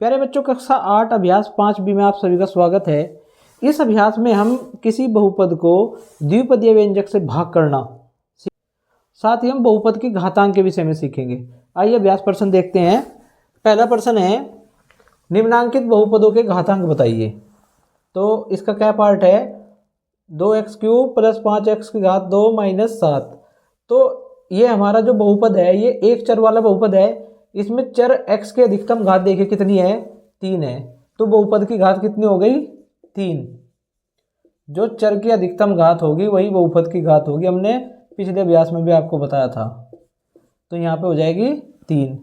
प्यारे बच्चों, कक्षा 8 अभ्यास 5 बी में आप सभी का स्वागत है। इस अभ्यास में हम किसी बहुपद को द्विपदीय व्यंजक से भाग करना, साथ ही हम बहुपद की घातांक के विषय में सीखेंगे। आइए अभ्यास प्रश्न देखते हैं। पहला प्रश्न है, निम्नांकित बहुपदों के घातांक बताइए। तो इसका क्या पार्ट है, 2x³ + 5x² - 7। तो ये हमारा जो बहुपद है ये एक चर वाला बहुपद है। इसमें चर x के अधिकतम घात देखिए कितनी है, 3 है। तो बहुपद की घात कितनी हो गई, 3। जो चर की अधिकतम घात होगी वही बहुपद की घात होगी, हमने पिछले अभ्यास में भी आपको बताया था। तो यहाँ पे हो जाएगी 3।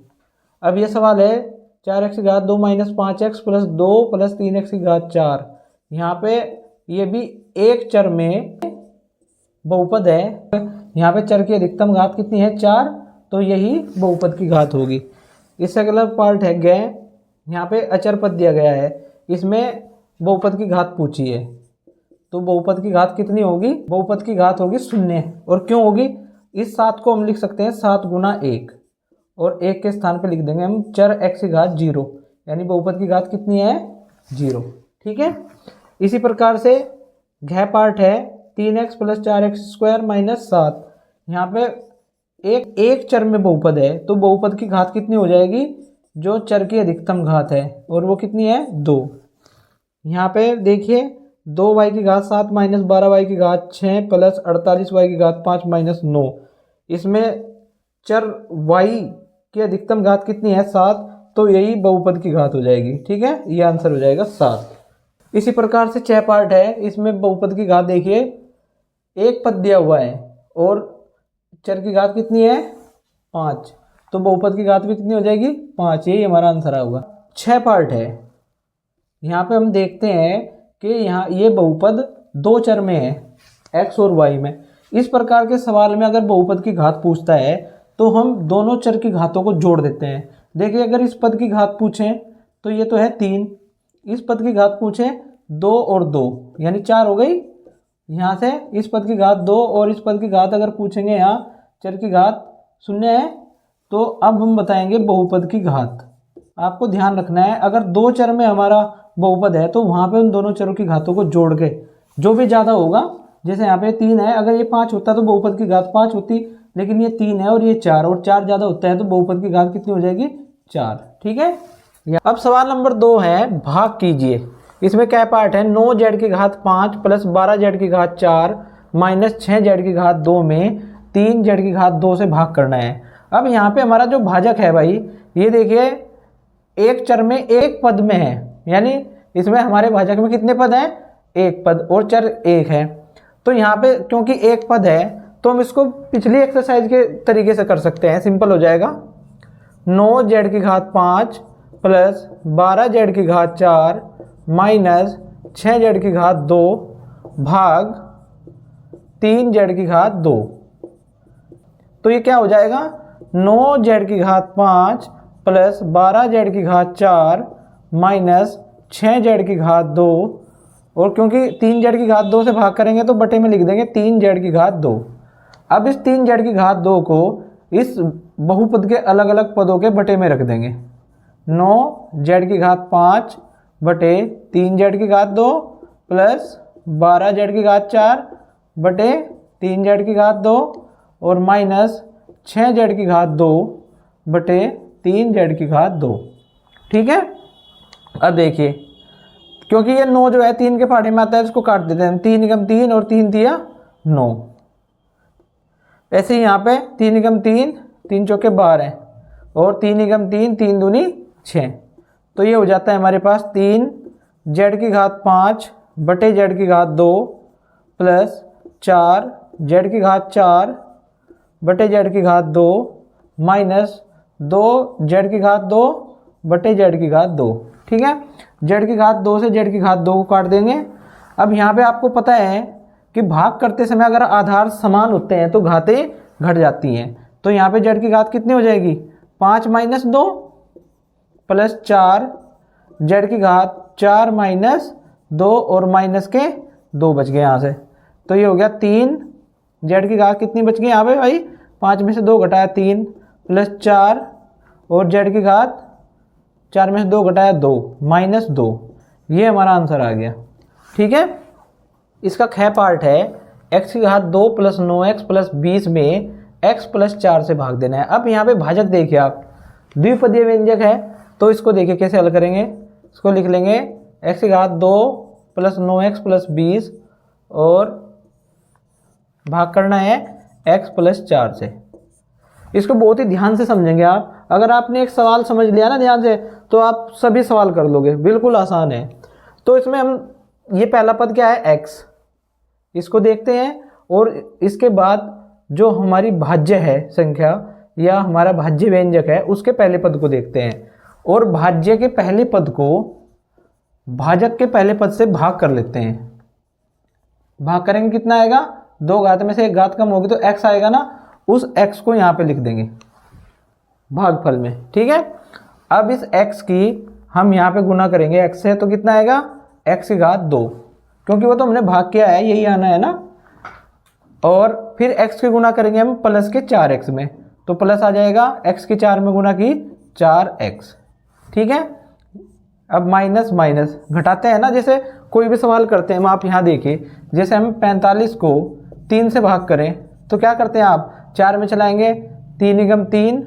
अब ये सवाल है 4x² - 5x + 2 + 3x4। यहाँ पे ये भी एक चर में बहुपद है। यहाँ पे चर की अधिकतम घात कितनी है, 4। तो यही बहुपद की घात होगी। इससे अगला पार्ट है गै। यहाँ पे अचर पद दिया गया है, इसमें बहुपद की घात पूछी है। तो बहुपद की घात कितनी होगी, बहुपद की घात होगी 0। और क्यों होगी, इस 7 को हम लिख सकते हैं 7 × 1 और 1 के स्थान पे लिख देंगे हम चर x की घात 0, यानी बहुपद की घात कितनी है, 0। ठीक है। इसी प्रकार से घ पार्ट है 3x + 4x² - 7। यहाँ पे एक चर में बहुपद है, तो बहुपद की घात कितनी हो जाएगी, जो चर की अधिकतम घात है, और वो कितनी है, 2। यहाँ पे देखिए 2y की घात 7 - 12y की घात 6 + 48y की घात 5 - 9। इसमें चर y की अधिकतम घात कितनी है, 7। तो यही बहुपद की घात हो जाएगी। ठीक है, ये आंसर हो जाएगा 7। इसी प्रकार से 6 पार्ट है, इसमें बहुपद की घात देखिए, एक पद दिया हुआ है और चर की घात कितनी है, 5। तो बहुपद की घात भी कितनी हो जाएगी, 5। यही हमारा आंसर आएगा। 6 पार्ट है। यहाँ पे हम देखते हैं कि यहाँ ये बहुपद 2 चर में है, x और y में। इस प्रकार के सवाल में अगर बहुपद की घात पूछता है तो हम दोनों चर की घातों को जोड़ देते हैं। देखिए अगर इस पद की घात पूछें तो ये तो है 3, इस पद की घात पूछें 2 और 2 यानी 4 हो गई। यहाँ से इस पद की घात 2 और इस पद की घात अगर पूछेंगे, यहाँ चर की घात 0 है। तो अब हम बताएंगे बहुपद की घात। आपको ध्यान रखना है, अगर 2 चर में हमारा बहुपद है तो वहाँ पे उन दोनों चरों की घातों को जोड़ के जो भी ज़्यादा होगा, जैसे यहाँ पे 3 है, अगर ये 5 होता तो बहुपद की घात 5 होती, लेकिन ये 3 है और ये 4, और 4 ज़्यादा होता है तो बहुपद की घात कितनी हो जाएगी, 4। ठीक है। अब सवाल नंबर 2 है, भाग कीजिए। इसमें क्या पार्ट है, 9z की घात 5 + 12z की घात 4 - 6z की घात 2 में 3z की घात 2 से भाग करना है। अब यहाँ पे हमारा जो भाजक है भाई, ये देखिए एक चर में एक पद में है, यानी इसमें हमारे भाजक में कितने पद हैं, एक पद, और चर 1 है। तो यहाँ पे क्योंकि एक पद है तो हम इसको पिछली एक्सरसाइज के तरीके से कर सकते हैं, सिंपल हो जाएगा। 9z की घात 5 + 12z की घात 4 - 6z की घात 2 भाग 3z की घात 2। तो ये क्या हो जाएगा, 9z की घात 5 + 12z की घात 4 - 6z की घात 2, और क्योंकि 3z की घात 2 से भाग करेंगे तो बटे में लिख देंगे 3z की घात 2। अब इस 3z की घात 2 को इस बहुपद के अलग अलग पदों के बटे में रख देंगे। 9z की घात 5 बटे 3z की घात 2 + 12z की घात 4 बटे 3z की घात 2 और माइनस 6z की घात 2 बटे 3z की घात 2। ठीक है। अब देखिए, क्योंकि ये 9 जो है 3 के फाड़े में आता है, इसको काट देते हैं। 3 × 3 और 3 दिया 9। ऐसे ही यहाँ पे 3 × 3, 3 चौके 12 और 3 × 3, 3 दूनी 6। तो ये हो जाता है हमारे पास 3z की घात 5 बटे z की घात 2 + 4z की घात 4 बटे z की घात 2 माइनस 2z की घात 2 बटे z की घात 2। ठीक है। z की घात 2 से z की घात 2 को काट देंगे। अब यहाँ पे आपको पता है कि भाग करते समय अगर आधार समान होते हैं तो घातें घट जाती हैं। तो यहाँ पे z की घात कितनी हो जाएगी, 5 - 2 + 4 z की घात 4 - 2 और माइनस के 2 बच गए यहाँ से। तो ये हो गया 3, z की घात कितनी बच गई यहाँ पे भाई, 5 में से 2 घटाया 3 + 4 और z की घात 4 में से 2 घटाया 2 -2, ये हमारा आंसर आ गया। ठीक है, इसका ख पार्ट है x की घात 2 + 9x + 20 में x + 4 से भाग देना है। अब यहाँ पे भाजक देखिए आप, द्विपदीय व्यंजक है तो इसको देखिए कैसे हल करेंगे। इसको लिख लेंगे x की घात 2 + 9x + 20 और भाग करना है x + 4 से। इसको बहुत ही ध्यान से समझेंगे आप। अगर आपने एक सवाल समझ लिया ना ध्यान से तो आप सभी सवाल कर लोगे, बिल्कुल आसान है। तो इसमें हम ये पहला पद क्या है x, इसको देखते हैं और इसके बाद जो हमारी भाज्य है संख्या या हमारा भाज्य व्यंजक है उसके पहले पद को देखते हैं और भाज्य के पहले पद को भाजक के पहले पद से भाग कर लेते हैं। भाग करेंगे कितना आएगा, 2 घात में से 1 घात कम होगी तो x आएगा ना, उस x को यहाँ पे लिख देंगे भागफल में। ठीक है, अब इस x की हम यहाँ पे गुना करेंगे x से तो कितना आएगा, x की घात 2, क्योंकि वो तो हमने भाग किया है, यही आना है ना। और फिर x की गुना करेंगे हम प्लस के 4x में, तो प्लस आ जाएगा, x की 4 में गुना की 4x। ठीक है, अब माइनस माइनस घटाते हैं ना, जैसे कोई भी सवाल करते हैं हम, आप यहाँ देखिए, जैसे हम 45 को 3 से भाग करें तो क्या करते हैं आप, 4 में चलाएंगे 3 × 3,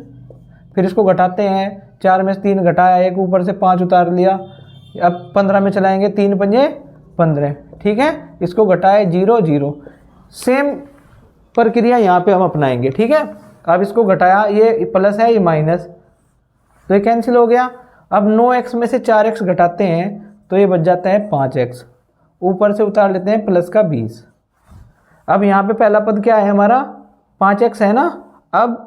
फिर इसको घटाते हैं, 4 में से 3 घटाया, एक ऊपर से 5 उतार लिया। अब 15 में चलाएंगे, 3 × 5 = 15। ठीक है, इसको घटाए 0 0, सेम प्रक्रिया यहाँ पे हम अपनाएंगे। ठीक है, अब इसको घटाया, ये प्लस है ये माइनस, तो ये कैंसिल हो गया। अब 9x में से 4x घटाते हैं तो ये बच जाता है 5x, ऊपर से उतार लेते हैं प्लस का 20। अब यहाँ पे पहला पद क्या है हमारा, 5x है ना। अब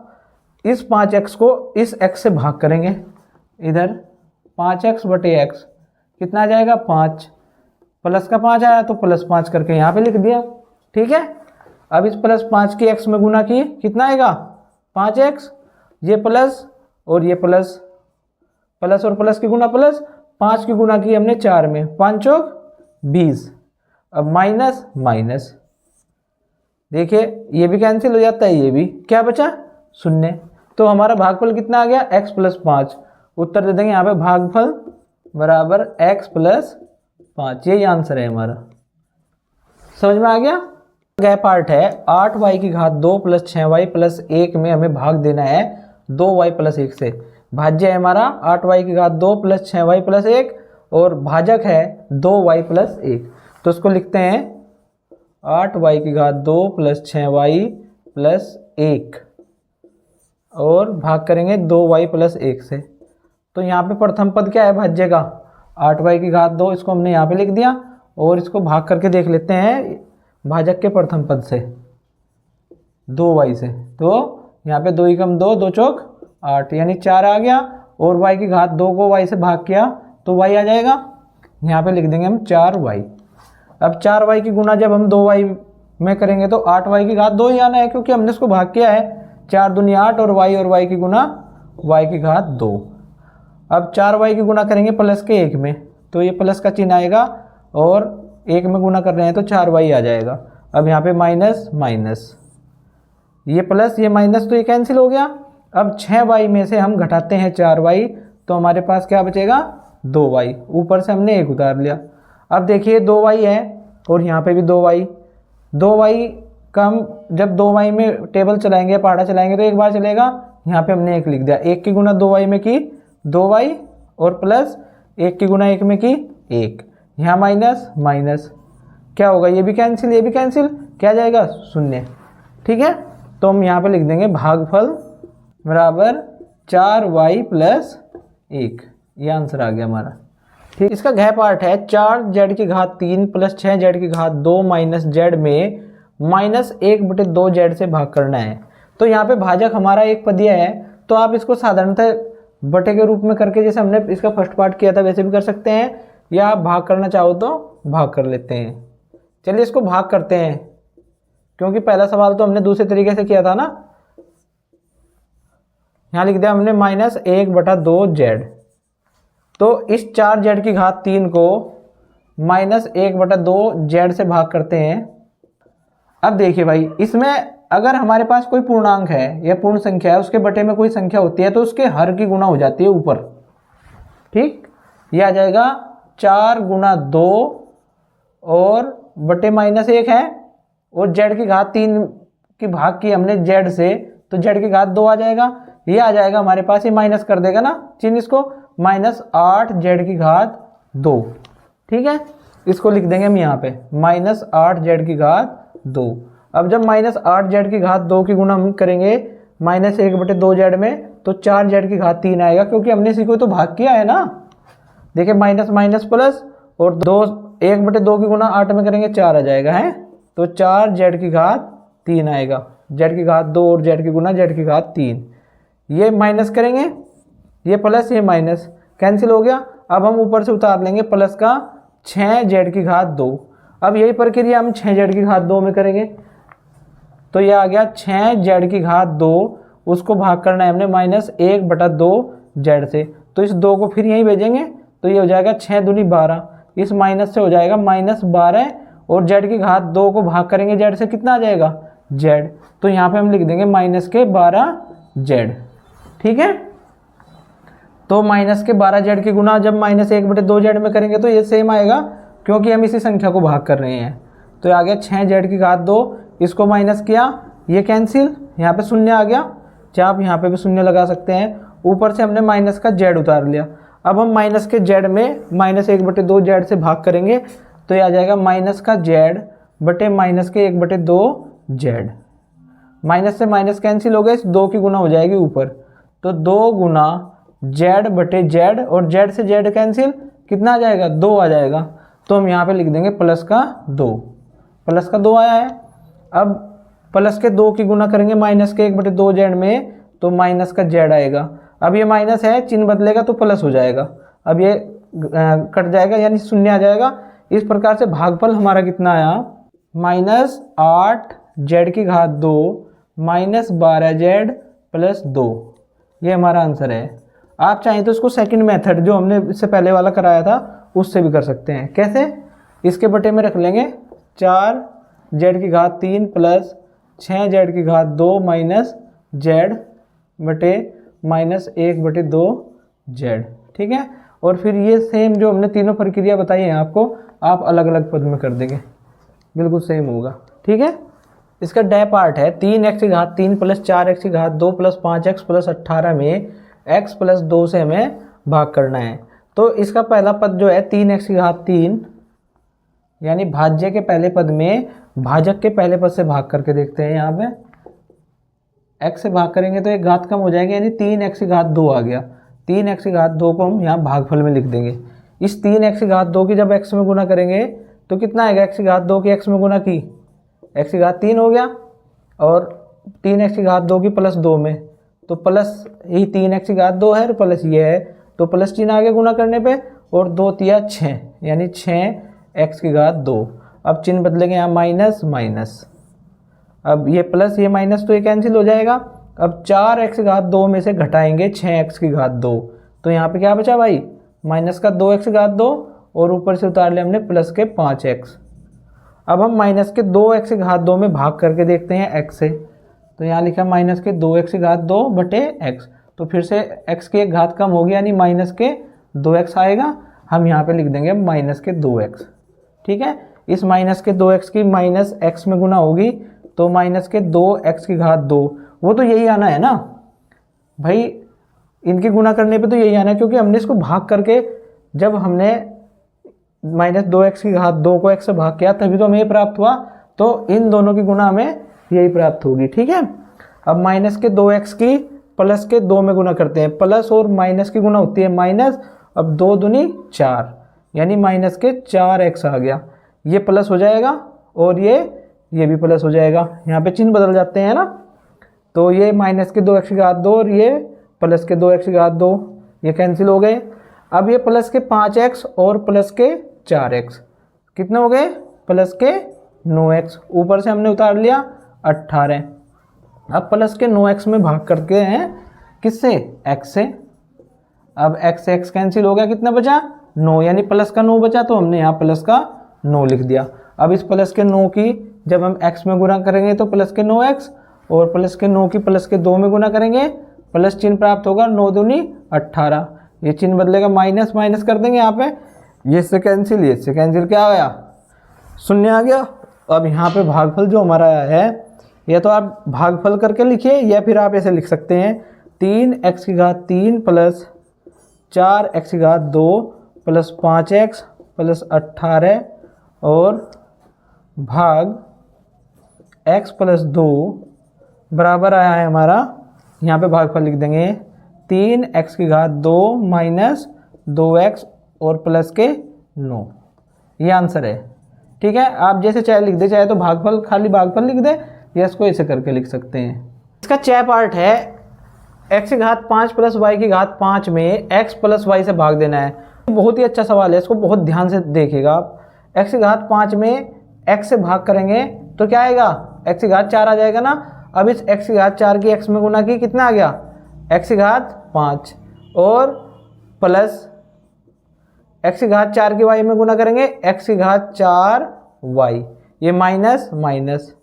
इस 5x को इस x से भाग करेंगे, इधर 5x बटे x कितना आ जाएगा, 5, प्लस का 5 आया तो +5 करके यहाँ पे लिख दिया। ठीक है, अब इस +5 की x में गुना की कितना आएगा, 5x, ये प्लस और ये प्लस, प्लस और प्लस की गुना प्लस, 5 की गुना की हमने 4 में, 5 चौक 20। अब माइनस माइनस, देखिए ये भी कैंसिल हो जाता है, ये भी, क्या बचा 0। तो हमारा भागफल कितना आ गया, x + 5। उत्तर दे देंगे यहाँ पे भागफल बराबर x + 5, यही आंसर है हमारा। समझ में आ गया। अगला पार्ट है 8y की घात 2 + 6y + 1 में हमें भाग देना है 2y + 1 से। भाज्य है हमारा 8y की घात 2 + 6y + 1 और भाजक है 2y + 1। तो इसको लिखते हैं 8y की घात 2 + 6y + 1 और भाग करेंगे 2y + 1 से। तो यहाँ पे प्रथम पद क्या है भाज्य का, 8y की घात 2, इसको हमने यहाँ पे लिख दिया और इसको भाग करके देख लेते हैं भाजक के प्रथम पद से 2y से। तो यहाँ पे 2 × 2 2 चौक 8 यानी 4 आ गया, और y की घात 2 को y से भाग किया तो y आ जाएगा, यहाँ पे लिख देंगे हम 4y। अब 4y की गुना जब हम 2y में करेंगे तो 8y की घात 2 ही आना है, क्योंकि हमने इसको भाग किया है, 4 दूनी 8 और y की गुना y की घात 2। अब 4y की गुना करेंगे प्लस के 1 में तो ये प्लस का चिन्ह आएगा और 1 में गुना कर रहे हैं तो 4y आ जाएगा। अब यहाँ पे माइनस माइनस, ये प्लस ये माइनस तो ये कैंसिल हो गया। अब 6y में से हम घटाते हैं 4y तो हमारे पास क्या बचेगा, 2y, ऊपर से हमने 1 उतार लिया। अब देखिए 2y है और यहाँ पे भी 2y का हम जब 2y में टेबल चलाएंगे, पहाड़ा चलाएंगे तो एक बार चलेगा, यहाँ पे हमने 1 लिख दिया, 1 की गुना 2y में की 2y और प्लस 1 की गुना 1 में की 1, यहाँ माइनस माइनस, क्या होगा, ये भी कैंसिल ये भी कैंसिल, क्या जाएगा 0। ठीक है, तो हम यहाँ पे लिख देंगे भागफल बराबर 4y + 1, ये आंसर आ गया हमारा। ठीक, इसका घ पार्ट है 4z की घात 3 + 6z की घात 2 - z में -1/2z से भाग करना है। तो यहाँ पे भाजक हमारा एक पदीय है, तो आप इसको साधारणतः बटे के रूप में करके, जैसे हमने इसका फर्स्ट पार्ट किया था वैसे भी कर सकते हैं, या आप भाग करना चाहो तो भाग कर लेते हैं। चलिए इसको भाग करते हैं, क्योंकि पहला सवाल तो हमने दूसरे तरीके से किया था ना। यहाँ लिख दिया हमने -1/2z, तो इस 4z की घात 3 को -1/2z से भाग करते हैं। अब देखिए भाई, इसमें अगर हमारे पास कोई पूर्णांक है या पूर्ण संख्या है, उसके बटे में कोई संख्या होती है तो उसके हर की गुणा हो जाती है ऊपर। ठीक। ये आ जाएगा 4 गुना 2 और बटे -1 है, और z की घात 3 की भाग की हमने z से, तो z की घात 2 आ जाएगा। ये आ जाएगा हमारे पास, ये माइनस कर देगा ना चिन्ह इसको, -8z की घात 2। ठीक है, इसको लिख देंगे हम यहाँ पे -8z की घात 2। अब जब -8z की घात 2 की गुणा हम करेंगे -1/2z में, तो 4z की घात 3 आएगा, क्योंकि हमने इसी को तो भाग किया है ना। देखिए माइनस माइनस प्लस, और 1/2 की गुणा 8 में करेंगे 4 आ जाएगा है, तो 4z की घात 3 आएगा। z की घात 2 और z की गुणा z की घात 3। ये माइनस करेंगे, ये प्लस ये माइनस कैंसिल हो गया। अब हम ऊपर से उतार लेंगे प्लस का 6z की घात 2। अब यही प्रक्रिया हम 6z की घात 2 में करेंगे, तो ये आ गया 6z की घात 2, उसको भाग करना है हमने -1/2z से, तो इस 2 को फिर यहीं भेजेंगे, तो ये हो जाएगा 6 दूनी 12, इस माइनस से हो जाएगा -12, और z की घात 2 को भाग करेंगे z से, कितना आ जाएगा z, तो यहाँ पे हम लिख देंगे -12z। ठीक है, तो -12z की गुणा जब -1/2z में करेंगे तो ये सेम आएगा, क्योंकि हम इसी संख्या को भाग कर रहे हैं। तो ये आ गया 6z की घात 2, इसको माइनस किया, ये कैंसिल, यहाँ पे शून्य आ गया, चाहे आप यहाँ पे भी शून्य लगा सकते हैं। ऊपर से हमने माइनस का z उतार लिया। अब हम माइनस के z में -1/2z से भाग करेंगे, तो ये आ जाएगा माइनस का z बटे -1/2z। माइनस से माइनस कैंसिल हो गए, इस 2 की गुना हो जाएगी ऊपर, तो 2 गुना z बटे z, और z से z कैंसिल, कितना आ जाएगा 2 आ जाएगा। तो हम यहाँ पे लिख देंगे प्लस का 2 आया है। अब प्लस के 2 की गुना करेंगे -1/2z में, तो माइनस का z आएगा। अब ये माइनस है, चिन्ह बदलेगा तो प्लस हो जाएगा, अब ये कट जाएगा यानी शून्य आ जाएगा। इस प्रकार से भागफल हमारा कितना आया, -8z की घात 2 -12z + 2। ये हमारा आंसर है। आप चाहें तो इसको सेकंड मेथड जो हमने इससे पहले वाला कराया था उससे भी कर सकते हैं। कैसे, इसके बटे में रख लेंगे 4z की घात 3 + 6z की घात 2 - z बटे -1/2z। ठीक है, और फिर ये सेम जो हमने तीनों प्रक्रिया बताई है आपको, आप अलग अलग पद में कर देंगे, बिल्कुल सेम होगा। ठीक है, इसका डे पार्ट है 3x की घात 3 + 4x की घात 2 + 5x + 18 में x + 2 से हमें भाग करना है। तो इसका पहला पद जो है 3x की घात 3, यानी भाज्य के पहले पद में भाजक के पहले पद से भाग करके देखते हैं। यहाँ पे x से भाग करेंगे तो एक घात कम हो जाएगी, यानी 3x की घात 2 आ गया। 3x की घात 2 को हम यहाँ भागफल में लिख देंगे। इस 3x की घात 2 की जब x में गुना करेंगे तो कितना आएगा, x की घात 2 की x में गुना की x की घात 3 हो गया, और 3x की घात 2 की +2 में, तो प्लस ही 3x की घात 2 है और प्लस ये है, तो प्लस चिन्ह आगे गुना करने पे, और 2 तिया 6, यानी 6x की घात 2। अब चिन्ह बदलेंगे यहाँ माइनस माइनस, अब ये प्लस ये माइनस तो ये कैंसिल हो जाएगा। अब 4x की घात 2 में से घटाएंगे 6x की घात 2, तो यहाँ पे क्या बचा भाई, माइनस का 2x की घात 2, और ऊपर से उतार लिया हमने प्लस के 5x। अब हम माइनस के 2x की घात 2 में भाग करके देखते हैं x से, तो यहाँ लिखा माइनस के 2x की घात 2 बटे x, तो फिर से x की एक घात कम होगी, यानी माइनस के 2x आएगा। हम यहाँ पे लिख देंगे माइनस के 2x। ठीक है, इस माइनस के 2x की माइनस x में गुना होगी, तो माइनस के 2x की घात 2, वो तो यही आना है ना भाई, इनकी गुना करने पे तो यही आना है, क्योंकि हमने इसको भाग करके, जब हमने -2x की घात 2 को x से भाग किया तभी तो हमें ये प्राप्त हुआ, तो इन दोनों की गुना हमें यही प्राप्त होगी। ठीक है, अब माइनस के 2x की प्लस के 2 में गुना करते हैं, प्लस और माइनस की गुना होती है माइनस, अब 2 दूनी 4, यानी माइनस के 4x आ गया। ये प्लस हो जाएगा और ये भी प्लस हो जाएगा, यहाँ पे चिन्ह बदल जाते हैं ना, तो ये माइनस के 2x की घात 2 और ये प्लस के 2x की घात 2, ये कैंसिल हो गए। अब ये प्लस के 5x और प्लस के 4x कितने हो गए, प्लस के 9x, ऊपर से हमने उतार लिया 18। अब प्लस के 9x में भाग करके हैं किससे, x से। अब x से x कैंसिल हो गया, कितना बचा 9, यानी प्लस का 9 बचा, तो हमने यहाँ प्लस का 9 लिख दिया। अब इस प्लस के 9 की जब हम x में गुना करेंगे तो प्लस के 9x, और प्लस के 9 की प्लस के 2 में गुना करेंगे, प्लस चिन्ह प्राप्त होगा, 9 दूनी 18, ये चिन्ह बदलेगा, माइनस माइनस कर देंगे यहाँ पे, ये से कैंसिल, ये से कैंसिल, क्या आ गया, शून्य आ गया। अब यहाँ पे भागफल जो हमारा है, या तो आप भागफल करके लिखिए या फिर आप ऐसे लिख सकते हैं 3x³ plus 4x² plus 5x plus 18 और भाग x प्लस 2 बराबर आया है हमारा, यहाँ पे भागफल लिख देंगे 3x² माइनस 2x और प्लस के 9, ये आंसर है। ठीक है, आप जैसे चाहे लिख दे, चाहे तो भागफल खाली भागफल लिख दे या इसको ऐसे करके लिख सकते हैं। इसका च पार्ट है x5 प्लस y5 में x प्लस y से भाग देना है। बहुत ही अच्छा सवाल है, इसको बहुत ध्यान से देखिएगा आप। x5 में x से भाग करेंगे तो क्या आएगा, x4 आ जाएगा ना। अब इस x4 की x में गुना की कितना आ गया, x5 और प्लस x4 की y में गुना करेंगे x4y, ये माइनस माइनस।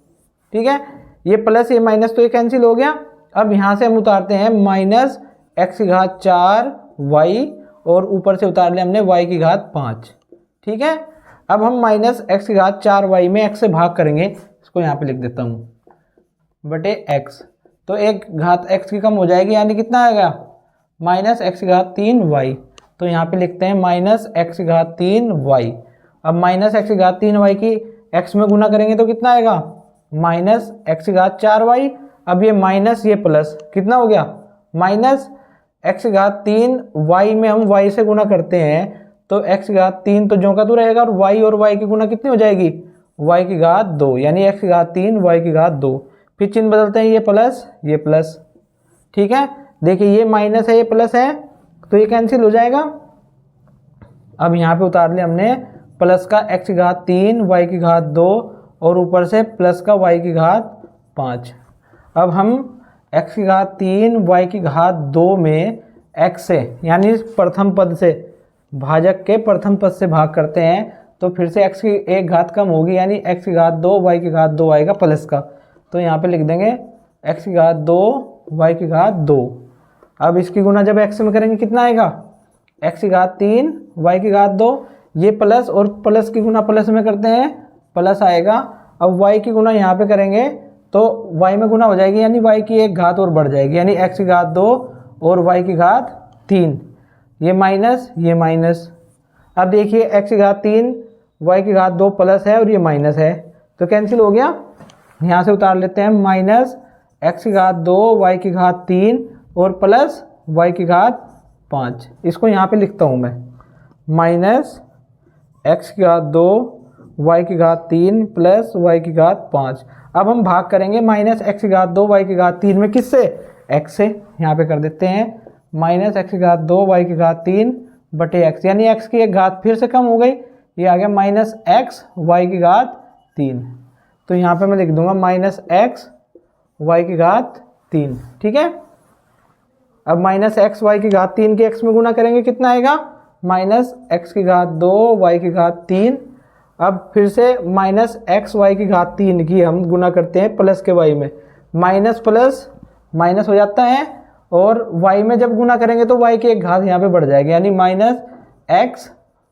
ठीक है, ये प्लस ये माइनस तो ये कैंसिल हो गया। अब यहाँ से हम उतारते हैं माइनस x4y और ऊपर से उतार लिया हमने y5। ठीक है, अब हम माइनस x4y में x से भाग करेंगे, इसको यहाँ पे लिख देता हूँ बटे x, तो एक घात x की कम हो जाएगी, यानी कितना आएगा माइनस x3y। तो यहाँ पे लिखते हैं माइनस x3y। अब माइनस x3y की x में गुना करेंगे तो कितना आएगा, माइनस x4y। अब ये माइनस ये प्लस कितना हो गया, माइनस x3y में हम y से गुना करते हैं तो x3 तो जो का तो रहेगा और y की गुना कितनी हो जाएगी, y2, यानी x3 y2। फिर चिन्ह बदलते हैं, ये प्लस ये प्लस। ठीक है, देखिए ये माइनस है ये प्लस है तो ये कैंसिल हो जाएगा। अब यहाँ पे उतार लिया हमने प्लस का x3 y2 और ऊपर से प्लस का y5। अब हम x3 y2 में x से यानी प्रथम पद से, भाजक के प्रथम पद से भाग करते हैं तो फिर से x की एक घात कम होगी, यानी x2 y2 आएगा प्लस का, तो यहाँ पे लिख देंगे x2 y2। अब इसकी गुना जब x में करेंगे कितना आएगा, x3 y2, ये प्लस और प्लस की गुना प्लस में करते हैं प्लस आएगा। अब y की गुना यहाँ पे करेंगे तो y में गुना हो जाएगी, यानी y की एक घात और बढ़ जाएगी, यानी x2 और y3, ये माइनस ये माइनस। अब देखिए x3 y2 प्लस है और ये माइनस है तो कैंसिल हो गया। यहाँ से उतार लेते हैं माइनस x2 y3 और प्लस y5। इसको यहाँ पे लिखता हूँ मैं minus x2 y3 plus y5। अब हम भाग करेंगे माइनस x2 y3 में, किससे, x से। यहाँ पे कर देते हैं माइनस x2 y3 बटे x, यानी x की एक घात फिर से कम हो गई, ये आ गया माइनस x y3। तो यहाँ पे मैं लिख दूंगा माइनस x y3। ठीक है, अब माइनस x y3 के x में गुना करेंगे कितना आएगा, माइनस x2 y3। अब फिर से माइनस x y3 की हम गुना करते हैं प्लस के y में, माइनस प्लस माइनस हो जाता है और y में जब गुना करेंगे तो y की एक घात यहाँ पे बढ़ जाएगी, यानी माइनस x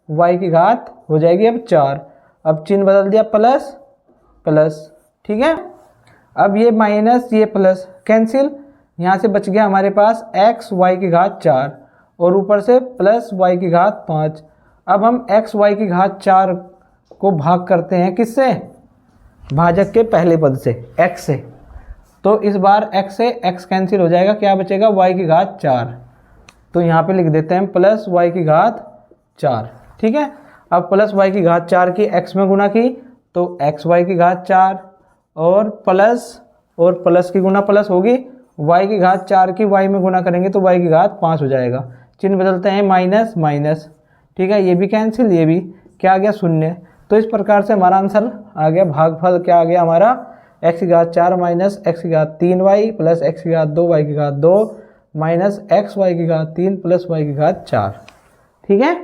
y हो जाएगी अब 4। अब चिन्ह बदल दिया प्लस प्लस। ठीक है, अब ये माइनस ये प्लस कैंसिल, यहाँ से बच गया हमारे पास x y4 और ऊपर से प्लस y5। अब हम x y4 को भाग करते हैं किससे, भाजक के पहले पद से x से, तो इस बार x से x कैंसिल हो जाएगा, क्या बचेगा y4। तो यहाँ पे लिख देते हैं प्लस y4। ठीक है, अब प्लस y4 की x में गुना की तो x y4 और प्लस की गुना प्लस होगी, y4 की y में गुना करेंगे तो y5 हो जाएगा। चिन्ह बदलते हैं माइनस माइनस। ठीक है, ये भी कैंसिल, ये भी, क्या आ गया, शून्य। तो इस प्रकार से हमारा आंसर आ गया, भागफल क्या आ गया हमारा, x4 minus x3y plus x2 y2 minus x y3 plus y4। ठीक है,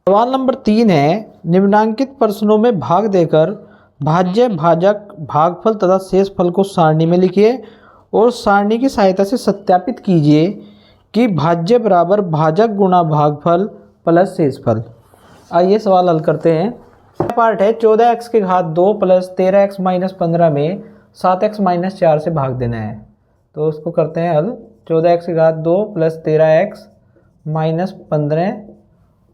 सवाल नंबर 3 है, निम्नांकित प्रश्नों में भाग देकर भाज्य, भाजक, भागफल तथा शेषफल को सारणी में लिखिए और सारणी की सहायता से सत्यापित कीजिए। कि भाज्य बराबर भाजक गुणा भागफल प्लस शेषफल। आइए सवाल हल करते हैं। पार्ट है 14x की घात 2 प्लस 13x माइनस 15 में 7x माइनस 4 से भाग देना है। तो उसको करते हैं हल। 14x की घात 2 प्लस 13x माइनस 15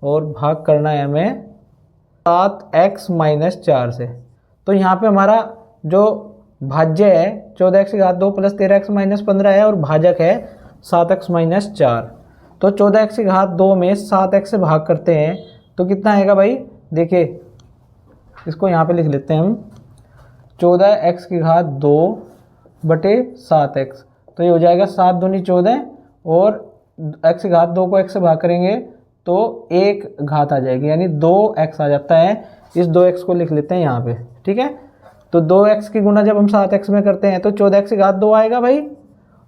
और भाग करना है हमें 7x माइनस 4 से। तो यहाँ पे हमारा जो भाज्य है 14x की घात 2 प्लस 13x माइनस 15 है और भाजक है 7x माइनस 4। तो 14x की घात 2 में 7x से भाग करते हैं तो कितना आएगा भाई, देखिए इसको यहाँ पे लिख लेते हैं हम 14x की घात 2 बटे 7x। तो ये हो जाएगा 7 दूनी 14 और x की घात 2 को x से भाग करेंगे तो 1 घात आ जाएगी यानी 2x आ जाता है। इस 2x को लिख लेते हैं यहाँ पे, ठीक है। तो 2x की गुना जब हम 7x में करते हैं तो 14x की घात 2 आएगा भाई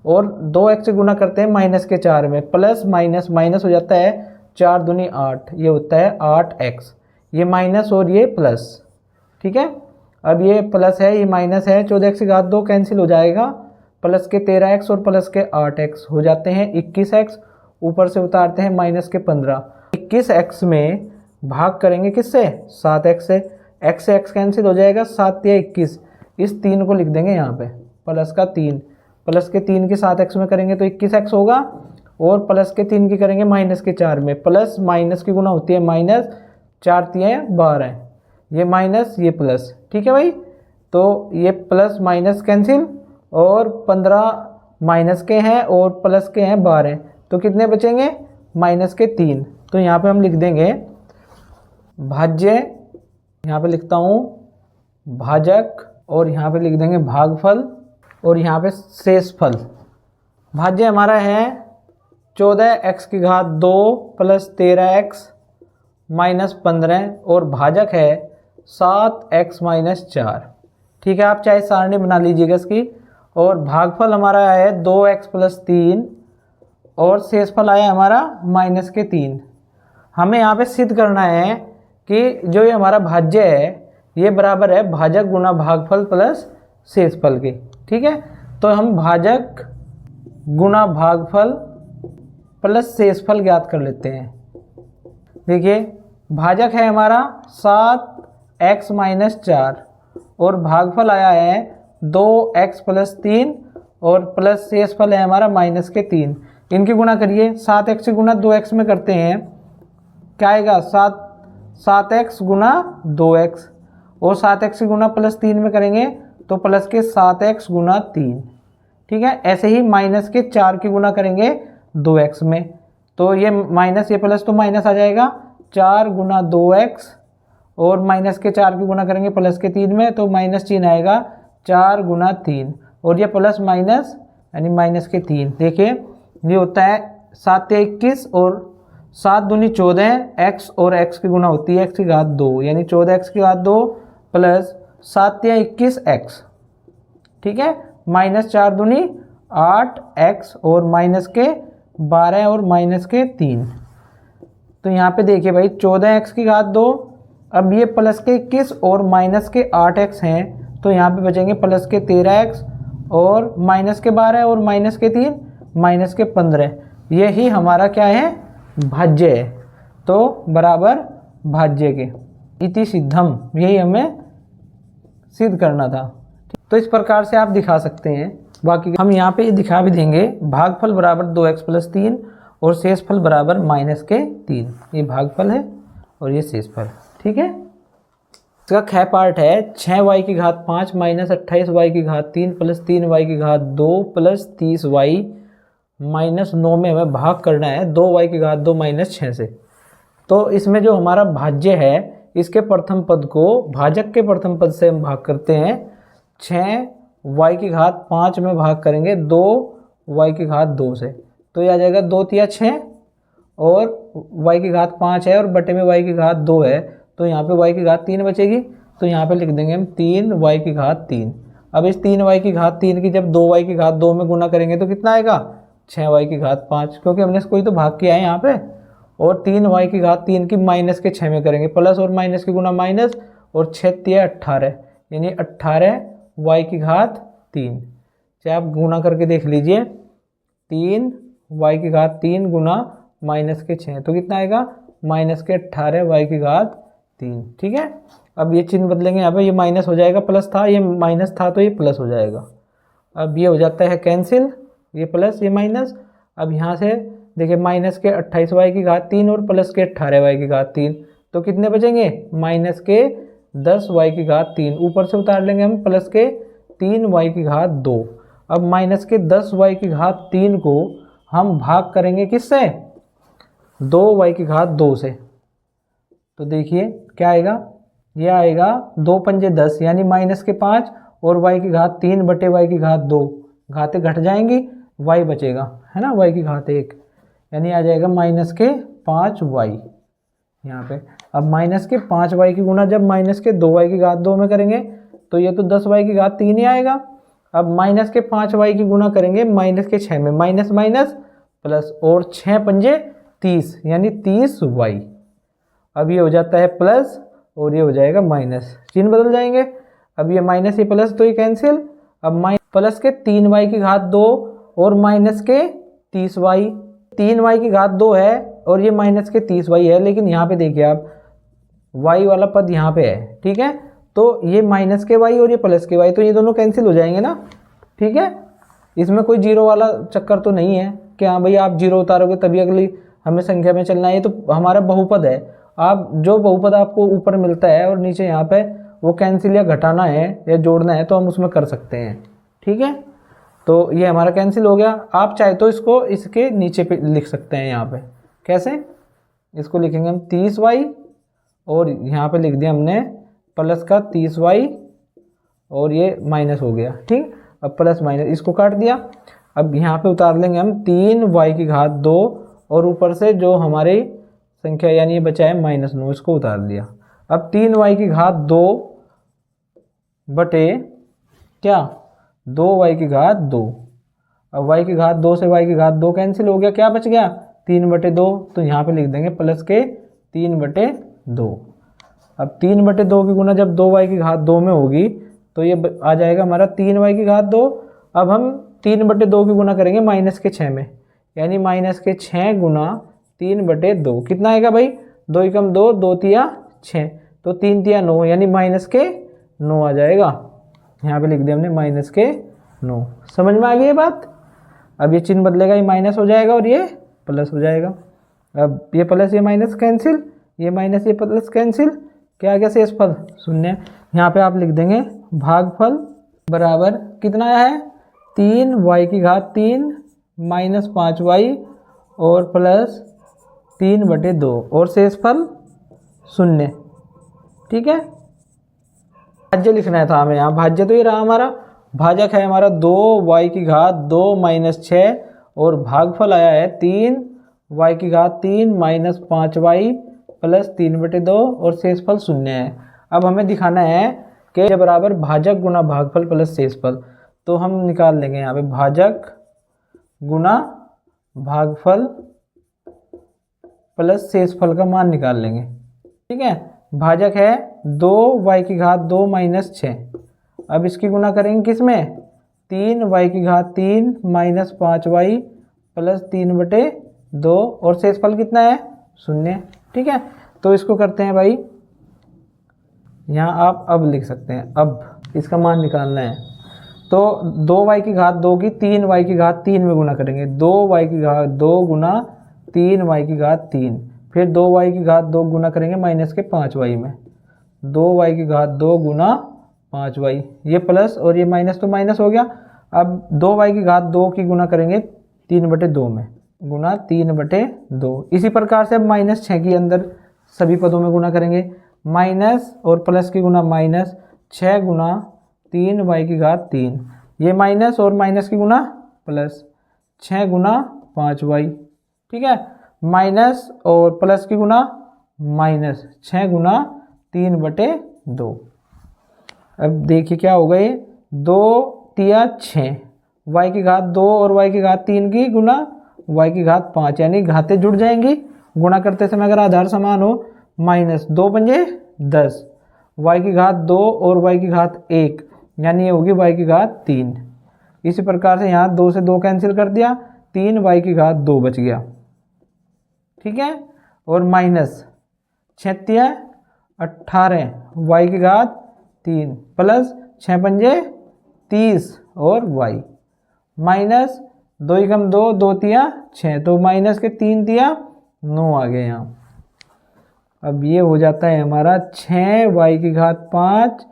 और 2x से गुना करते हैं माइनस के 4 में, प्लस माइनस माइनस हो जाता है 4 दूनी 8, ये होता है 8x। ये माइनस और ये प्लस, ठीक है। अब ये प्लस है ये माइनस है, 14x की घात 2 कैंसिल हो जाएगा, प्लस के 13x और प्लस के 8x हो जाते हैं 21x। ऊपर से उतारते हैं माइनस के 15। 21x में भाग करेंगे किससे, 7x से। x से x कैंसिल हो जाएगा, 7 या 21। इस 3 को लिख देंगे यहाँ पे, प्लस का 3, प्लस के 3 के 7x में करेंगे तो 21x होगा और प्लस के 3 की करेंगे माइनस के 4 में। प्लस माइनस की गुना होती है माइनस, 4 3 12, ये माइनस ये प्लस, ठीक है भाई। तो ये प्लस माइनस कैंसिल और 15 माइनस के हैं और प्लस के हैं 12, तो कितने बचेंगे, माइनस के 3। तो यहाँ पे हम लिख देंगे भाज्य, यहाँ पे लिखता हूँ भाजक और यहाँ पे लिख देंगे भागफल और यहाँ पे शेषफल। भाज्य हमारा है 14x की घात 2 प्लस 13x माइनस 15 और भाजक है 7x माइनस 4, ठीक है। आप चाहे सारणी बना लीजिएगा इसकी। और भागफल हमारा है 2x प्लस 3 और शेषफल आया हमारा माइनस के 3। हमें यहाँ पे सिद्ध करना है कि जो ये हमारा भाज्य है ये बराबर है भाजक गुना भागफल प्लस शेषफल के, ठीक है। तो हम भाजक गुना भागफल प्लस शेषफल ज्ञात कर लेते हैं। देखिए भाजक है हमारा 7x माइनस 4 और भागफल आया है 2x प्लस 3 और प्लस शेषफल है हमारा माइनस के 3। इनकी गुणा करिए, 7x से गुना 2x में करते हैं, क्या आएगा 7x गुना 2x और 7x से गुना प्लस 3 में करेंगे तो प्लस के 7x गुना 3, ठीक है। ऐसे ही माइनस के 4 की गुना करेंगे 2x में तो ये माइनस ये प्लस तो माइनस आ जाएगा, 4 गुना 2x और माइनस के 4 की गुना करेंगे प्लस के 3 में तो माइनस चिन्ह आएगा, 4 गुना 3 और ये प्लस माइनस यानी माइनस के 3। देखिए ये होता है 7 या 21 और 7 दूनी 14, x और x की गुना होती है x की घात 2 यानी 14x की घात 2 प्लस 7 या 21x, ठीक है। माइनस 4 दूनी 8x और माइनस के 12 और माइनस के 3। तो यहाँ पे देखिए भाई 14x की घात 2, अब ये प्लस के 21 और माइनस के 8x हैं तो यहाँ पे बचेंगे प्लस के 13x और माइनस के 12 और माइनस के 3 माइनस के 15। यही हमारा क्या है, भाज्य है। तो बराबर भाज्य के इति सिद्धम, यही हमें सिद्ध करना था। तो इस प्रकार से आप दिखा सकते हैं। बाकी हम यहाँ पे दिखा भी देंगे, भागफल बराबर 2x प्लस 3 और शेषफल बराबर माइनस के 3। ये भागफल है और ये शेषफल, ठीक है। इसका ख पार्ट है 6y की घात 5 माइनस 28y की घात 3 प्लस 3y की घात 2 प्लस 30y माइनस 9 में हमें भाग करना है 2y की घात 2 माइनस 6 से। तो इसमें जो हमारा भाज्य है इसके प्रथम पद को भाजक के प्रथम पद से हम भाग करते हैं। 6y की घात 5 में भाग करेंगे 2y की घात 2 से, तो ये आ जाएगा 2 तिया 6 और y की घात 5 है और बटे में y की घात 2 है तो यहाँ पे y की घात 3 बचेगी। तो यहाँ पे लिख देंगे हम 3y की घात 3। अब इस 3y की घात 3 की जब 2y की घात 2 में गुना करेंगे तो कितना आएगा, 6y की घात 5, क्योंकि हमने इसको ही तो भाग किया है यहाँ पे। और 3y की घात 3 की माइनस के 6 में करेंगे, प्लस और माइनस की गुना माइनस और 6 तिया 18 यानी 18y की घात 3। चाहे आप गुना करके देख लीजिए, 3 वाई की घात 3 गुना माइनस के 6, तो कितना आएगा माइनस के 18 वाई की घात 3। ठीक है, अब ये चिन्ह बदलेंगे, यहाँ पे ये माइनस हो जाएगा, प्लस था, ये माइनस था तो ये प्लस हो जाएगा। अब ये हो जाता है कैंसिल, ये प्लस ये माइनस। अब यहाँ से देखिए माइनस के 28 वाई की घात 3 और प्लस के 18 वाई की घात 3, तो कितने बचेंगे माइनस के 10 वाई की घात 3, ऊपर से उतार लेंगे हम प्लस के 3 वाई की घात 2। अब माइनस के 10 वाई की घात 3 को हम भाग करेंगे किससे, 2 वाई की घात 2 से, तो देखिए क्या आएगा, ये आएगा 2 पंजे 10 यानी माइनस के 5 और वाई की घात 3 बटे वाई की घात 2, घातें घट जाएंगी, वाई बचेगा है ना, वाई की घात 1 यानी आ जाएगा माइनस के 5 वाई यहाँ पे। अब माइनस के 5 वाई की गुणा जब माइनस के 2 वाई की घात 2 में करेंगे तो ये तो 10 वाई की घात 3 ही आएगा। अब माइनस के 5 वाई की गुणा करेंगे माइनस के 6 में, माइनस माइनस प्लस, और 6 पंजे 30 यानी 30 वाई। अब ये हो जाता है प्लस और ये हो जाएगा माइनस, चिन्ह बदल जाएंगे। अब ये माइनस ये प्लस तो ये कैंसिल। अब प्लस के 3 वाई की घात 2 और माइनस के 30 वाई, 3 वाई की घात 2 है और ये माइनस के 30 वाई है, लेकिन यहाँ पे देखिए आप वाई वाला पद यहाँ पे है। ठीक है, तो ये माइनस के वाई और ये प्लस के वाई, तो ये दोनों कैंसिल हो जाएंगे ना। ठीक है, इसमें कोई जीरो वाला चक्कर तो नहीं है कि हाँ भाई आप जीरो उतारोगे तभी अगली हमें संख्या में चलना है, ये तो हमारा बहुपद है। आप जो बहुपद आपको ऊपर मिलता है और नीचे यहाँ पे वो कैंसिल या घटाना है या जोड़ना है तो हम उसमें कर सकते हैं। ठीक है, तो ये हमारा कैंसिल हो गया। आप चाहे तो इसको इसके नीचे पे लिख सकते हैं, यहाँ पे कैसे, इसको लिखेंगे हम 30 वाई और यहाँ पे लिख दिया हमने प्लस का 30 वाई और ये माइनस हो गया। ठीक, अब प्लस माइनस इसको काट दिया। अब यहाँ पे उतार लेंगे हम 3 वाई की घात 2 और ऊपर से जो हमारी संख्या यानी ये बचा है -9, इसको उतार दिया। अब 3 वाई की घात 2 बटे क्या 2 वाई की घात 2। अब वाई की घात 2 से वाई की घात 2 कैंसिल हो गया, क्या बच गया 3 बटे 2, तो यहाँ पे लिख देंगे प्लस के 3 बटे 2। अब 3 बटे 2 की गुना जब 2 वाई की घात 2 में होगी तो ये आ जाएगा हमारा 3 वाई की घात 2। अब हम 3 बटे 2 की गुना करेंगे माइनस के 6 में, यानी माइनस के 6 गुना 3 बटे 2, कितना आएगा भाई 2 एकम 2, 2 तिया 6, तो 3 तिया 9 यानी माइनस के 9 आ जाएगा। यहाँ पे लिख दिया हमने माइनस के 9। समझ में आ गई ये बात। अब ये चिन्ह बदलेगा, ये माइनस हो जाएगा और ये प्लस हो जाएगा। अब ये प्लस ये माइनस कैंसिल, ये माइनस ये प्लस कैंसिल, क्या आ गया शेषफल 0। यहाँ पे आप लिख देंगे भागफल बराबर कितना है 3 वाई की घात 3 माइनस 5 वाई और प्लस 3 बटे 2 और शेषफल 0। ठीक है, भाज्य लिखना था हमें, यहाँ भाज्य तो ये रहा हमारा, भाजक है हमारा 2 वाई की घात 2 माइनस 6 और भागफल आया है 3 वाई की घात 3 माइनस 5 वाई प्लस 3 बटे 2 और शेषफल 0 है। अब हमें दिखाना है कि बराबर भाजक गुना भागफल प्लस शेषफल, तो हम निकाल लेंगे यहाँ पे भाजक गुना भागफल प्लस शेषफल का मान निकाल लेंगे। ठीक है, भाजक है 2 वाई की घात 2 माइनस 6, अब इसकी गुना करेंगे किस में 3 वाई की घात 3 माइनस 5 वाई प्लस 3 बटे 2 और शेषफल कितना है 0। ठीक है, तो इसको करते हैं भाई, यहाँ आप अब लिख सकते हैं, अब इसका मान निकालना है तो 2 वाई की घात 2 की 3 वाई की घात 3 में गुना करेंगे, 2 वाई की घात 2 गुना 3 वाई की घात 3, फिर 2 वाई की घात 2 गुना करेंगे माइनस के 5 वाई में, 2 वाई की घात 2 गुना 5 वाई, ये प्लस और ये माइनस तो माइनस हो गया। अब 2 वाई की घात 2 की गुना करेंगे 3 बटे 2 में, गुना 3 बटे 2। इसी प्रकार से अब माइनस 6 के अंदर सभी पदों में गुना करेंगे, माइनस और प्लस की गुना माइनस 6 गुना 3 वाई की घात 3, ये माइनस और माइनस की गुना प्लस 6 गुना 5 वाई। ठीक है, माइनस और प्लस की गुना माइनस 6 गुना 3 बटे 2। अब देखिए क्या होगा, ये 2 तिया 6 वाई की घात 2 और वाई की घात 3 की गुना वाई की घात 5, यानी घातें जुड़ जाएंगी गुणा करते समय अगर आधार समान हो, माइनस 2 पंजे 10 वाई की घात 2 और वाई की घात 1, यानी ये होगी वाई की घात 3। इसी प्रकार से यहाँ 2 से 2 कैंसिल कर दिया, 3y की घात 2 बच गया, ठीक है। और माइनस 6 18 y की घात 3 प्लस 6 पंजे 30 और y माइनस 2 एकम 2 2 तिया 6, तो माइनस के 3 तिया 9 आ गए यहाँ। अब ये हो जाता है हमारा 6y की घात 5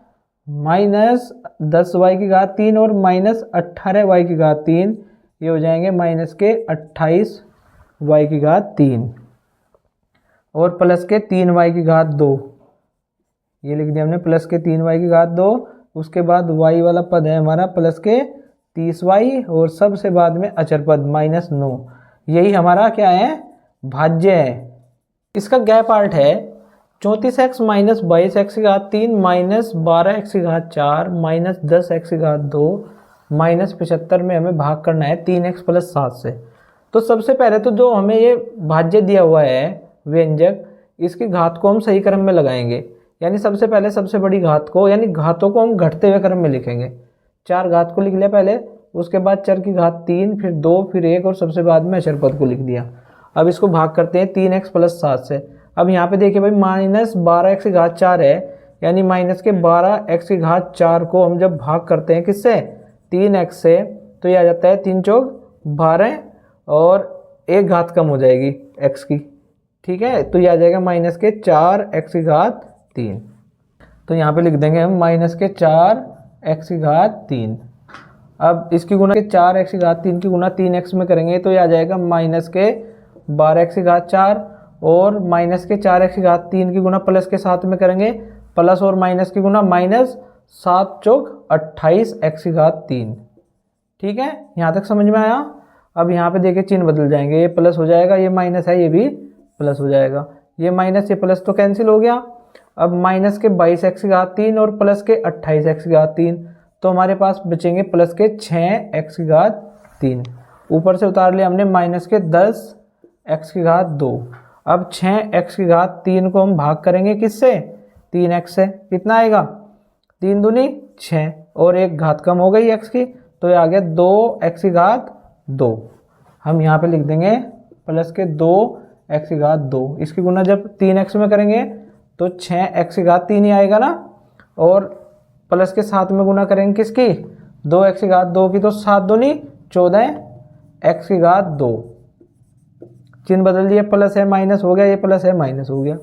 माइनस 10y की घात 3 और माइनस 18y की घात 3, ये हो जाएंगे माइनस के 28y की घात 3 और प्लस के 3y की घात 2, ये लिख दिया हमने प्लस के 3y की घात 2। उसके बाद y वाला पद है हमारा प्लस के 30y और सबसे बाद में अचर पद माइनस 9, यही हमारा क्या है, भाज्य है। इसका गैप पार्ट है 34x माइनस 22x की घात 3 माइनस 12x की घात 4 माइनस 10x की घात 2 माइनस 75 में हमें भाग करना है 3x प्लस 7 से। तो सबसे पहले तो जो हमें ये भाज्य दिया हुआ है व्यंजक, इसकी घात को हम सही क्रम में लगाएंगे, यानी सबसे पहले सबसे बड़ी घात को, यानी घातों को हम घटते हुए क्रम में लिखेंगे। 4 घात को लिख लिया पहले, उसके बाद चर की घात 3 फिर 2 फिर 1 और सबसे बाद में अचर पद को लिख दिया। अब इसको भाग करते हैं 3x प्लस 7 से। अब यहाँ पे देखिए भाई माइनस 12x की घात 4 है, यानी माइनस के 12x की घात 4 को हम जब भाग करते हैं किससे, 3x से, तो ये आ जाता है 3 चौक 12 और एक घात कम हो जाएगी x की, ठीक है। तो ये आ जाएगा माइनस के 4x की घात 3, तो यहाँ पे लिख देंगे हम माइनस के 4x की घात 3। अब इसकी गुना के 4x की घात 3 की गुना 3x में करेंगे तो ये आ जाएगा माइनस के 12x की घात 4 और माइनस के 4x की घात 3 की गुना प्लस के 7 में करेंगे, प्लस और माइनस की गुना माइनस 7 चौक 28x की घात 3, ठीक है। यहाँ तक समझ में आया। अब यहाँ पे देखिए चिन्ह बदल जाएंगे, ये प्लस हो जाएगा, ये माइनस है ये भी प्लस हो जाएगा, ये माइनस ये प्लस तो कैंसिल हो गया। अब माइनस के 22x की घात 3 और प्लस के 28x की घात 3, तो हमारे पास बचेंगे प्लस के 6x की घात 3। ऊपर से उतार लिया हमने माइनस के 10x की घात 2। अब 6x की घात 3 को हम भाग करेंगे किससे, 3x से, कितना आएगा, 3 दूनी 6 और एक घात कम हो गई x की, तो ये आ गया 2x की घात 2। हम यहाँ पे लिख देंगे प्लस के 2x की घात 2, इसकी गुना जब 3x में करेंगे तो 6x की घात 3 ही आएगा ना, और प्लस के 7 में गुना करेंगे किसकी, 2x की घात 2 की, तो 7 दूनी 14x की घात 2। चिन्ह बदल दिए, प्लस है माइनस हो गया, ये प्लस है माइनस हो गया।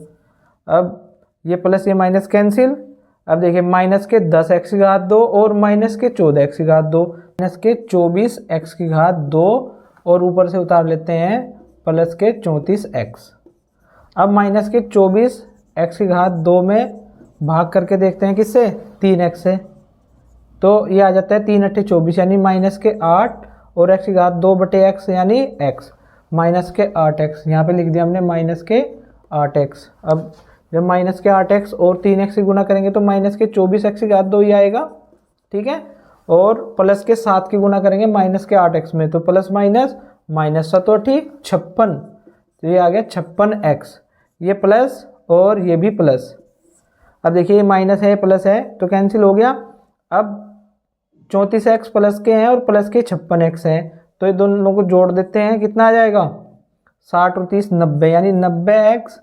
अब ये प्लस ये माइनस कैंसिल। अब देखिए माइनस के 10x की घात 2 और माइनस के 14x की घात 2, माइनस के 24x की घात 2 और ऊपर से उतार लेते हैं प्लस के 34x। अब माइनस के 24x की घात 2 में भाग करके देखते हैं किससे, 3x से, तो ये आ जाता है 3 अट्ठे 24 यानी माइनस के 8 और x की घात 2 बटे x यानी x, माइनस के 8x, यहाँ पे लिख दिया हमने माइनस के 8x। अब जब माइनस के 8x और 3x की गुना करेंगे तो माइनस के 24x की घात 2 ही आएगा, ठीक है। और प्लस के 7 की गुना करेंगे माइनस के 8x में, तो प्लस माइनस माइनस 7 56, तो ये आ गया 56x, ये प्लस और ये भी प्लस। अब देखिए ये माइनस है प्लस है तो कैंसिल हो गया। अब 34x प्लस के हैं और प्लस के 56x हैं, तो ये दोनों को जोड़ देते हैं, कितना आ जाएगा, 60 और 30 90 यानी 90x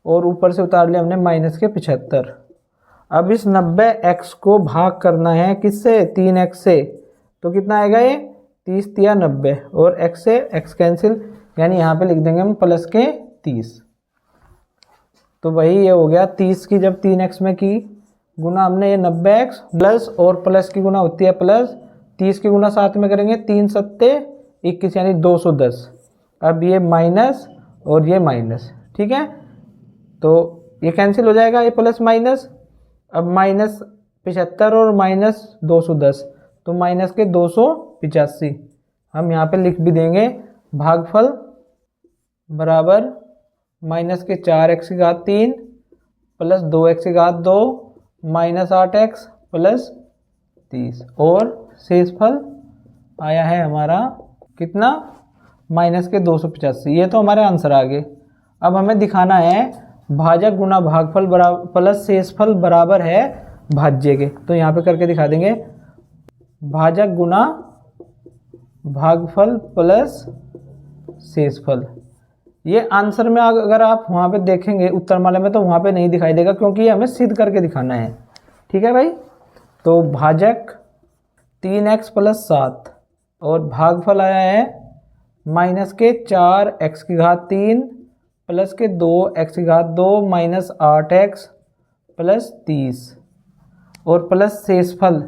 और ऊपर से उतार लिया हमने माइनस के 75। अब इस 90x को भाग करना है किससे, 3x से, तो कितना आएगा ये 30 या 90 और x से x कैंसिल, यानी यहाँ पे लिख देंगे हम प्लस के 30। तो वही ये हो गया 30 की जब 3x में की गुना हमने ये 90x प्लस और प्लस की गुना होती है प्लस, 30 की गुना 7 में करेंगे 3 सत्ते 21 यानी 210। अब ये माइनस और ये माइनस, ठीक है, तो ये कैंसिल हो जाएगा ये प्लस माइनस। अब माइनस 75 और माइनस 210, तो माइनस के 285 हम यहाँ पे लिख भी देंगे। भागफल बराबर माइनस के 4x की घात 3 प्लस 2x की घात 2 माइनस 8x प्लस 30 और शेषफल आया है हमारा कितना, माइनस के 285। ये तो हमारे आंसर आ गए। अब हमें दिखाना है भाजक गुना भागफल बराबर प्लस शेषफल बराबर है भाज्य के, तो यहाँ पे करके दिखा देंगे। भाजक गुना भागफल प्लस शेषफल। ये आंसर में अगर आप वहाँ पे देखेंगे उत्तर माला में तो वहाँ पे नहीं दिखाई देगा, क्योंकि ये हमें सिद्ध करके दिखाना है। ठीक है भाई। तो भाजक 3x प्लस 7 और भागफल आया है माइनस के 4x की घात 3 प्लस के 2x की घात 2 माइनस 8x प्लस 30 और प्लस शेषफल।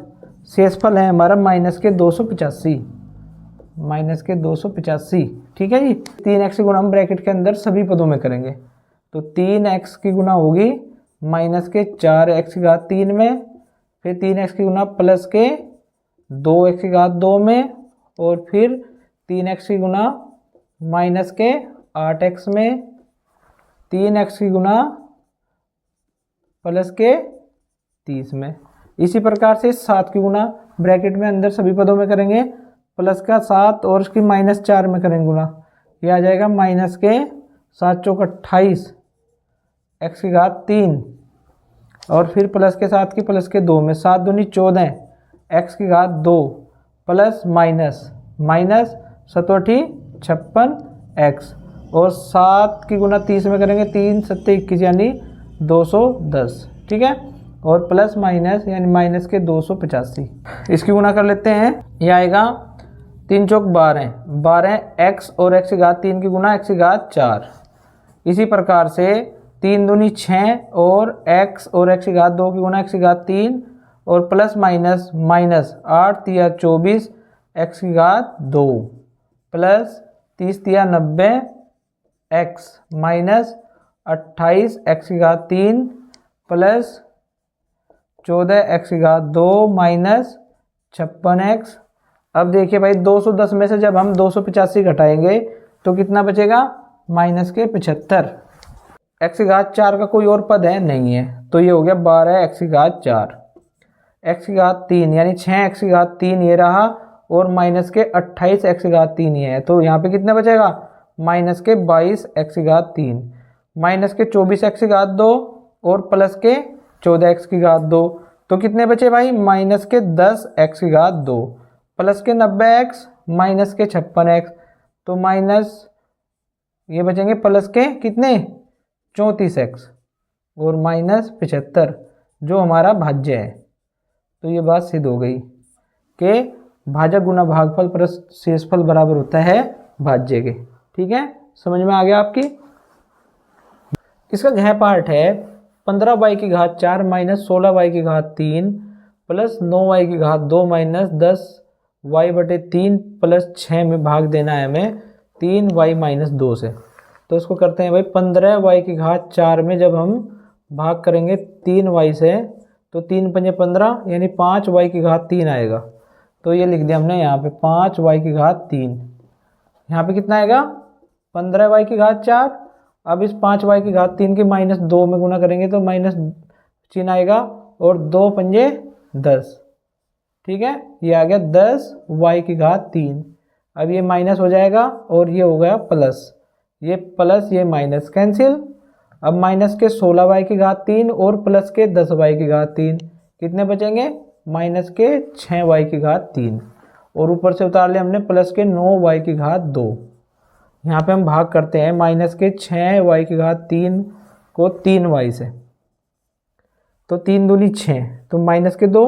शेषफल है हमारा माइनस के 285, माइनस के 285। ठीक है जी। 3x की गुणा हम ब्रैकेट के अंदर सभी पदों में करेंगे, तो 3x की गुणा होगी माइनस के 4x की घात 3 में, फिर 3x की गुणा प्लस के 2x की घात 2 में, और फिर 3x की गुणा माइनस के 8x में, 3x की गुणा प्लस के 30 में। इसी प्रकार से 7 की गुणा ब्रैकेट में अंदर सभी पदों में करेंगे, प्लस का 7 और उसकी माइनस 4 में करेंगे गुणा, ये आ जाएगा माइनस के 7 चौक 28 x की घात 3, और फिर प्लस के 7 की प्लस के 2 में, 7 दूनी 14 x की घात 2 प्लस माइनस माइनस 7 56 x, और 7 की गुणा 30 में करेंगे, 3 7 21 यानी 210। ठीक है। और प्लस माइनस यानी माइनस के 285। इसकी गुणा कर लेते हैं, ये आएगा 3 चौक 12 12 x और x की घात 3 की गुणा x की घात 4। इसी प्रकार से 3 दूनी 6 और x और x की घात 2 की गुणा x की घात 3, और प्लस माइनस माइनस 8 तिया 24 x की घात 2 प्लस 30 तिया 90 x माइनस 28 x की घात 3 प्लस 14 x की घात 2 माइनस 56x। अब देखिए भाई 210 में से जब हम 285 घटाएंगे तो कितना बचेगा, माइनस के 75। x की घात 4 का कोई और पद है नहीं है, तो ये हो गया 12 x की घात 4, x की घात 3 यानी 6 x की घात 3 ये रहा, और माइनस के 28 x की घात 3 ये है, तो यहाँ पे कितना बचेगा, माइनस के 22 x की घात 3, माइनस के 24 x की घात 2 और प्लस के 14 x की घात 2, तो कितने बचे भाई, माइनस के 10 x की घात 2 प्लस के 90x माइनस के 56x, तो माइनस ये बचेंगे प्लस के कितने 34x और माइनस 75 जो हमारा भाज्य है। तो ये बात सिद्ध हो गई कि भाजक गुना भागफल प्लस शेषफल बराबर होता है भाज्य के। ठीक है, समझ में आ गया आपकी। इसका घ पार्ट है 15y की घात 4 माइनस 16y की घात 3 प्लस 9y की घात 2 माइनस 10y बटे 3 प्लस 6 में भाग देना है हमें 3y माइनस 2 से। तो इसको करते हैं भाई 15y की घात 4 में जब हम भाग करेंगे 3y से तो 3 पंजे 15 यानी 5y की घात 3 आएगा। तो ये लिख दिया हमने यहाँ पे 5y की घात 3। यहाँ पे कितना आएगा 15y की घात 4। अब इस 5y की घात 3 की माइनस 2 में गुना करेंगे तो माइनस चिन्ह आएगा और 2 पंजे 10। ठीक है, ये आ गया 10y की घात 3। अब ये माइनस हो जाएगा और ये हो गया प्लस, ये प्लस ये माइनस कैंसिल। अब माइनस के 16y की घात 3 और प्लस के 10y की घात 3 कितने बचेंगे, माइनस के 6y की घात 3 और ऊपर से उतार लिया हमने प्लस के 9y की घात 2। यहाँ पे हम भाग करते हैं माइनस के 6y की घात 3 को 3y से, तो 3 दूनी 6 तो माइनस के 2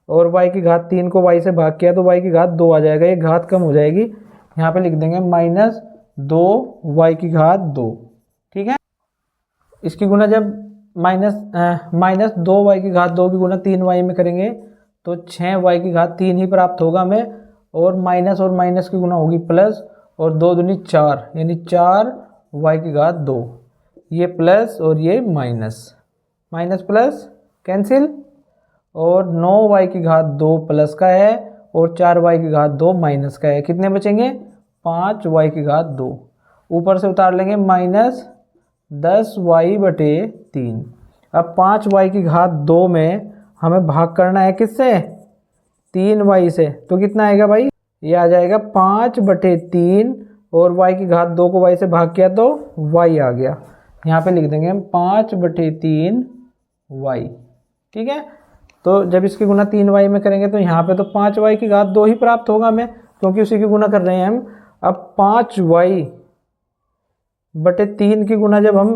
और y की घात 3 को y से भाग किया तो y की घात 2 आ जाएगा, ये घात कम हो जाएगी। यहाँ पे लिख देंगे माइनस 2y की घात 2। ठीक है, इसकी गुना जब माइनस 2y की घात 2 की गुना 3y में करेंगे तो 6y की घात 3 ही प्राप्त होगा हमें, और माइनस की गुना होगी प्लस, और 2 दूनी 4 यानी 4y की घात 2। ये प्लस और ये माइनस, माइनस प्लस कैंसिल, और 9y की घात 2 प्लस का है और 4y की घात 2 माइनस का है। कितने बचेंगे 5y की घात 2। ऊपर से उतार लेंगे माइनस 10y बटे 3। अब 5y की घात 2 में हमें भाग करना है किससे, 3y से, तो कितना आएगा भाई, ये आ जाएगा 5 बटे 3 और y की घात 2 को y से भाग किया तो y आ गया। यहाँ पे लिख देंगे हम 5 बटे 3 y। ठीक है, तो जब इसकी गुना 3y में करेंगे तो यहाँ पे तो 5y की घात 2 ही प्राप्त होगा हमें, क्योंकि उसी की गुना कर रहे हैं हम। अब 5y बटे 3 की गुना जब हम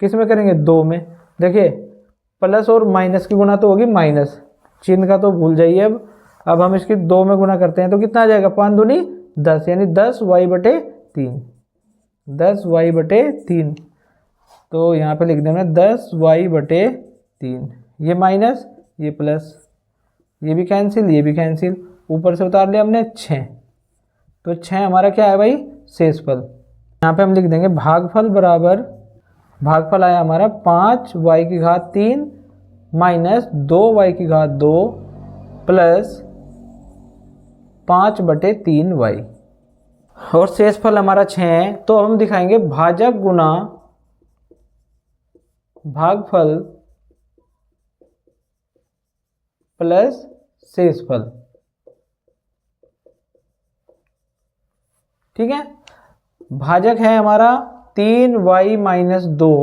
किस में करेंगे, 2 में। देखिए प्लस और माइनस की गुना तो होगी माइनस, चिन्ह का तो भूल जाइए। अब हम इसकी 2 में गुना करते हैं तो कितना आ जाएगा, 5 दूनी 10, यानी 10y बटे 3, 10y बटे 3। तो यहाँ पे लिख देंगे 10y बटे 3, ये माइनस ये प्लस, ये भी कैंसिल ये भी कैंसिल, ऊपर से उतार लिया हमने 6। तो 6 हमारा क्या है भाई, शेषफल। यहाँ पे हम लिख देंगे भागफल बराबर, भागफल आया हमारा 5y की घात 3 माइनस 2y की घात 2 प्लस 5 बटे 3y, और शेषफल हमारा 6 है। तो हम दिखाएंगे भाजक गुना भागफल प्लस शेषफल। ठीक है, भाजक है हमारा 3y माइनस 2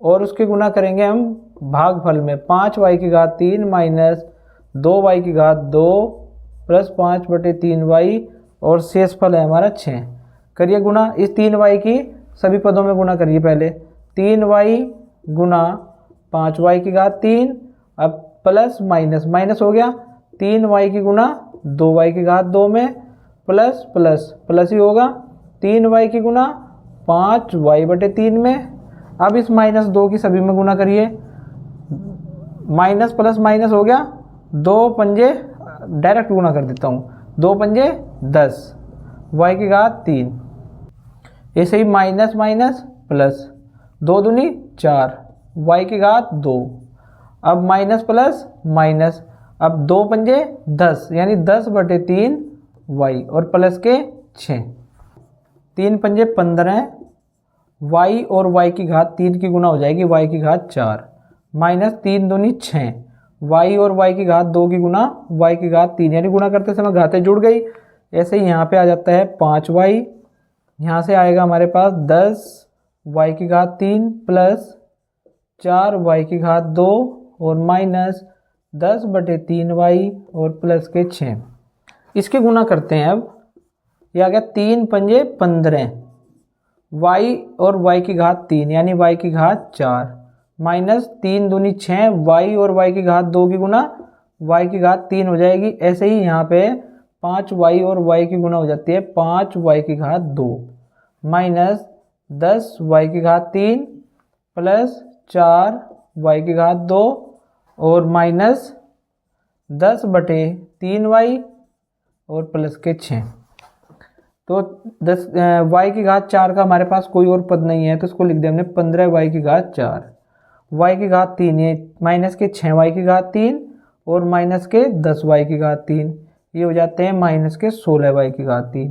और उसकी गुना करेंगे हम भागफल में 5y की घात 3 माइनस 2y की घात 2 प्लस 5 बटे 3y, और शेषफल है हमारा 6। करिए गुना, इस 3y की सभी पदों में गुना करिए। पहले 3y गुना 5y की घात 3, अब प्लस माइनस माइनस हो गया, 3y की गुना 2y की घात 2 में प्लस प्लस प्लस ही होगा, 3y की गुना 5y बटे 3 में। अब इस माइनस 2 की सभी में गुना करिए, माइनस प्लस माइनस हो गया, 2 पंजे डायरेक्ट गुना कर देता हूँ, 2 पंजे 10, y की घात 3, ऐसे ही माइनस माइनस प्लस, 2 दूनी 4, y की घात 2, अब माइनस प्लस माइनस, अब 2 पंजे 10 यानी 10 बटे 3 y और प्लस के 6, 3 पंजे 15, y और y की घात 3 की गुना हो जाएगी y की घात 4, माइनस 3 दूनी 6, y और y की घात 2 की गुना y की घात 3, यानी गुना करते समय घातें जुड़ गई। ऐसे ही यहाँ पे आ जाता है 5y, यहाँ से आएगा हमारे पास 10y की घात 3 प्लस 4y की घात 2 और माइनस 10 बटे 3y और प्लस के 6। इसके गुना करते हैं। अब ये आ गया 3 पंजे 15, y और y की घात 3 यानी y की घात 4, माइनस 3 दूनी 6, y और y की घात 2 की गुना y की घात 3 हो जाएगी। ऐसे ही यहाँ पे 5y और y की गुना हो जाती है 5y की घात 2 माइनस 10y की घात 3 प्लस 4y की घात 2 और माइनस 10 बटे 3y और प्लस के 6। तो 10 y की घात 4 का हमारे पास कोई और पद नहीं है, तो इसको लिख दें हमने 15y की घात 4, y की घात 3 है माइनस के 6y की घात 3 और माइनस के 10y की घात 3, ये हो जाते हैं माइनस के 16y की घात 3,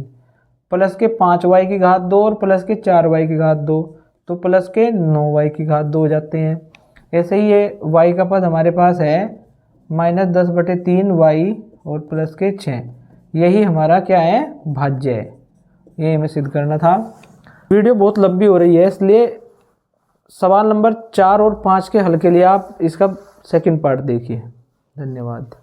प्लस के 5y की घात 2 और प्लस के 4y की घात 2, तो प्लस के 9y की घात 2 हो जाते हैं। ऐसे ही ये y का पद हमारे पास है माइनस 10 बटे 3y और प्लस के 6, यही हमारा क्या है, भाज्य है। ये हमें सिद्ध करना था। वीडियो बहुत लंबी हो रही है, इसलिए सवाल नंबर 4 और 5 के हल के लिए आप इसका सेकंड पार्ट देखिए। धन्यवाद।